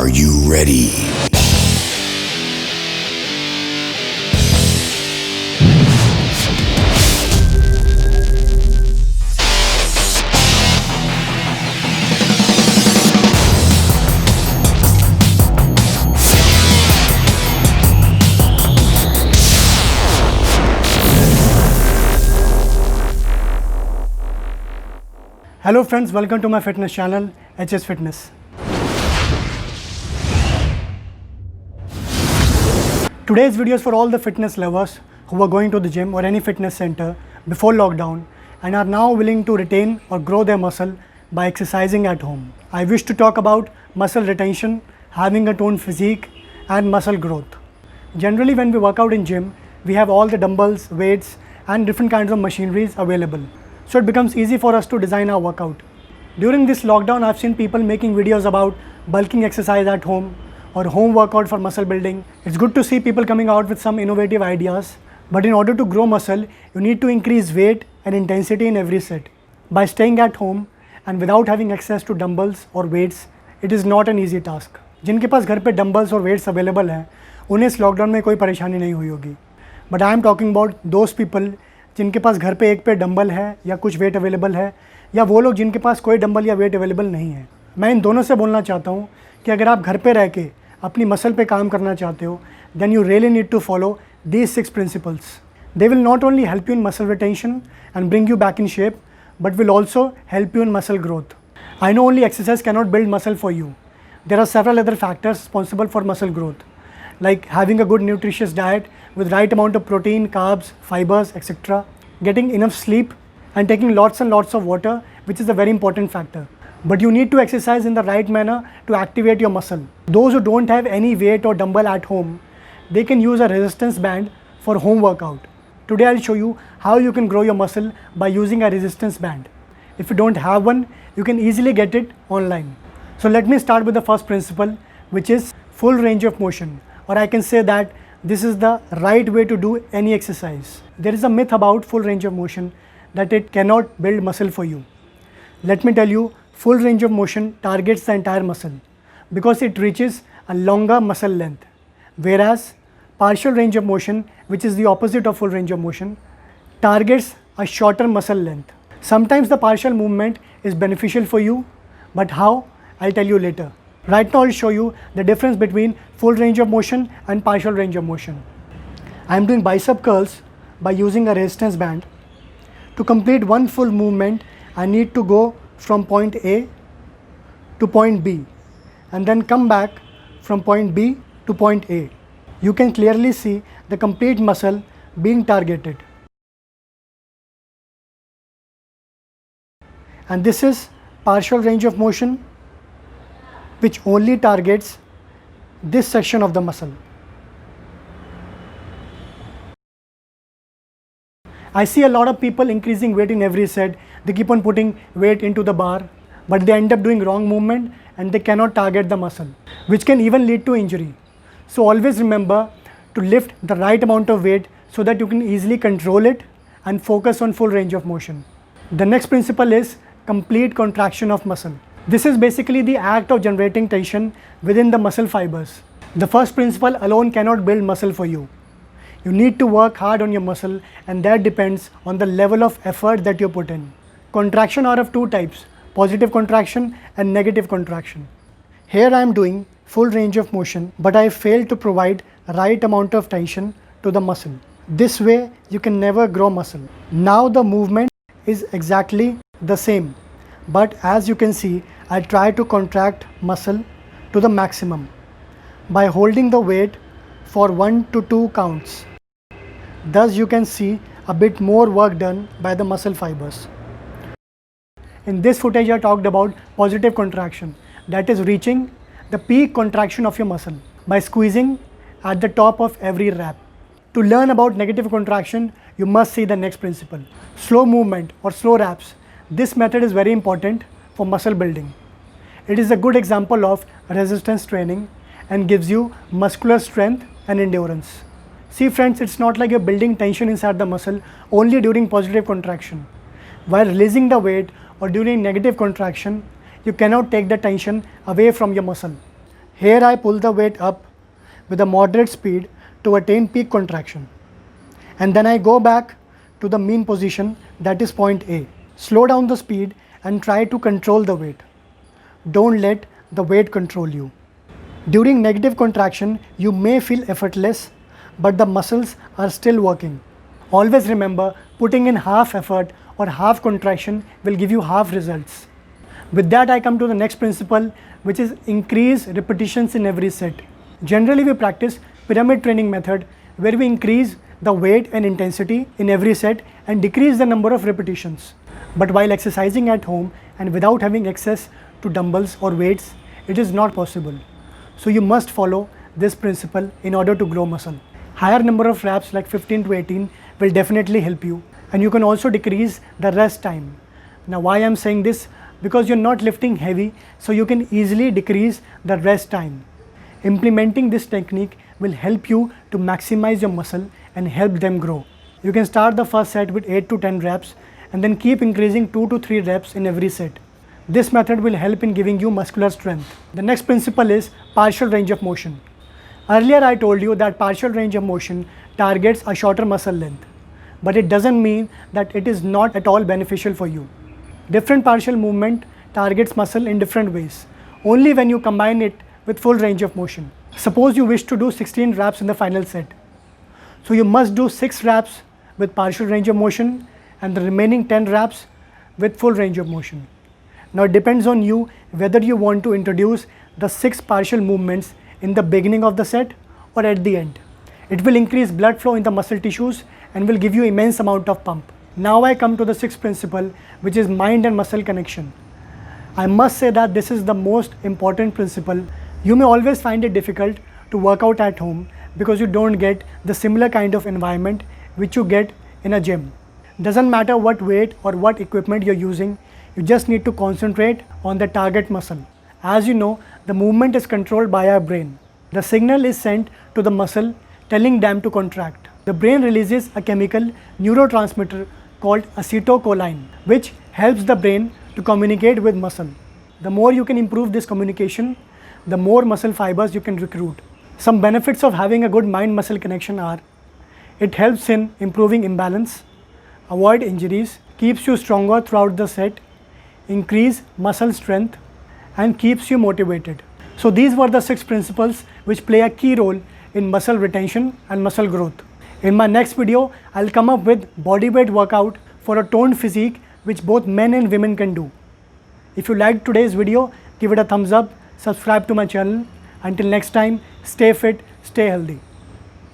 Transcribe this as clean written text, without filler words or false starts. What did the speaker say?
Are you ready? Hello friends, welcome to my fitness channel HS Fitness. Today's video is for all the fitness lovers who are going to the gym or any fitness center before lockdown and are now willing to retain or grow their muscle by exercising at home. I wish to talk about muscle retention, having a toned physique and muscle growth. Generally when we work out in gym, we have all the dumbbells, weights and different kinds of machineries available. So it becomes easy for us to design our workout. During this lockdown, I've seen people making videos about bulking exercise at home or home workout for muscle building. It's good to see people coming out with some innovative ideas. But in order to grow muscle, you need to increase weight and intensity in every set. By staying at home and without having access to dumbbells or weights, it is not an easy task. जिनके पास घर पे dumbbells और weights available हैं, उन्हें इस lockdown में कोई परेशानी नहीं हुई होगी. But I am talking about those people जिनके पास घर पे एक पे डंबल है या कुछ वेट अवेलेबल है, या वो लोग जिनके पास कोई डंबल या वेट अवेलेबल नहीं है. मैं इन दोनों से बोलना चाहता हूँ कि अगर आप घर पे रह के अपनी मसल पे काम करना चाहते हो, then you really need to follow these 6 principles. They will not only help you in muscle retention and bring you back in shape, but will also help you in muscle growth. I know only exercise cannot build muscle for you. There are several other factors responsible for muscle growth, like having a good nutritious diet with right amount of protein, carbs, fibers, etc. Getting enough sleep and taking lots and lots of water, which is a very important factor. But you need to exercise in the right manner to activate your muscle. Those who don't have any weight or dumbbell at home, they can use a resistance band for home workout. Today I'll show you how you can grow your muscle by using a resistance band. If you don't have one, you can easily get it online. So let me start with the first principle, which is full range of motion, or I can say that this is the right way to do any exercise. There is a myth about full range of motion that it cannot build muscle for you. Let me tell you, full range of motion targets the entire muscle because it reaches a longer muscle length, whereas partial range of motion, which is the opposite of full range of motion, targets a shorter muscle length. Sometimes the partial movement is beneficial for you, but how? I'll tell you later. Right now I'll show you the difference between full range of motion and partial range of motion. I am doing bicep curls by using a resistance band. To complete one full movement, I need to go from point A to point B and then come back from point B to point A. You can clearly see the complete muscle being targeted. And this is partial range of motion, which only targets this section of the muscle. I see a lot of people increasing weight in every set. They keep on putting weight into the bar, but they end up doing wrong movement and they cannot target the muscle, which can even lead to injury. So always remember to lift the right amount of weight so that you can easily control it and focus on full range of motion. The next principle is complete contraction of muscle. This is basically the act of generating tension within the muscle fibers. The first principle alone cannot build muscle for you. You need to work hard on your muscle, and that depends on the level of effort that you put in. Contraction are of two types, positive contraction and negative contraction. Here I am doing full range of motion, but I failed to provide right amount of tension to the muscle. This way you can never grow muscle. Now the movement is exactly the same, but as you can see, I try to contract muscle to the maximum by holding the weight for 1 to 2 counts. Thus you can see a bit more work done by the muscle fibers. In this footage I talked about positive contraction, that is reaching the peak contraction of your muscle by squeezing at the top of every rep. To learn about negative contraction, you must see the next principle. Slow movement or slow reps. This method is very important for muscle building. It is a good example of resistance training and gives you muscular strength and endurance. See friends, it's not like you're building tension inside the muscle only during positive contraction. While releasing the weight or during negative contraction, you cannot take the tension away from your muscle. Here I pull the weight up with a moderate speed to attain peak contraction. And then I go back to the mean position, that is point A. Slow down the speed and try to control the weight. Don't let the weight control you. During negative contraction, you may feel effortless, but the muscles are still working. Always remember, putting in half effort or half contraction will give you half results. With that, I come to the next principle, which is increase repetitions in every set. Generally, we practice pyramid training method, where we increase the weight and intensity in every set and decrease the number of repetitions. But while exercising at home and without having access to dumbbells or weights, it is not possible. So you must follow this principle in order to grow muscle. Higher number of reps like 15 to 18 will definitely help you, and you can also decrease the rest time. Now why I am saying this? Because you're not lifting heavy, so you can easily decrease the rest time. Implementing this technique will help you to maximize your muscle and help them grow. You can start the first set with 8 to 10 reps and then keep increasing 2 to 3 reps in every set. This method will help in giving you muscular strength. The next principle is partial range of motion. Earlier I told you that partial range of motion targets a shorter muscle length, but it doesn't mean that it is not at all beneficial for you. Different partial movement targets muscle in different ways, only when you combine it with full range of motion. Suppose you wish to do 16 reps in the final set. So you must do 6 reps with partial range of motion and the remaining 10 reps with full range of motion. Now it depends on you whether you want to introduce the 6 partial movements in the beginning of the set or at the end. It will increase blood flow in the muscle tissues and will give you immense amount of pump. Now I come to the 6th principle, which is mind and muscle connection. I must say that this is the most important principle. You may always find it difficult to work out at home because you don't get the similar kind of environment which you get in a gym. Doesn't matter what weight or what equipment you're using, you just need to concentrate on the target muscle. As you know, the movement is controlled by our brain. The signal is sent to the muscle telling them to contract. The brain releases a chemical neurotransmitter called acetylcholine, which helps the brain to communicate with muscle. The more you can improve this communication, the more muscle fibers you can recruit. Some benefits of having a good mind-muscle connection are: it helps in improving imbalance, avoid injuries, keeps you stronger throughout the set, increase muscle strength, and keeps you motivated. So these were the 6 principles which play a key role in muscle retention and muscle growth. In my next video, I'll come up with bodyweight workout for a toned physique which both men and women can do. If you liked today's video, give it a thumbs up, subscribe to my channel. Until next time, stay fit, stay healthy.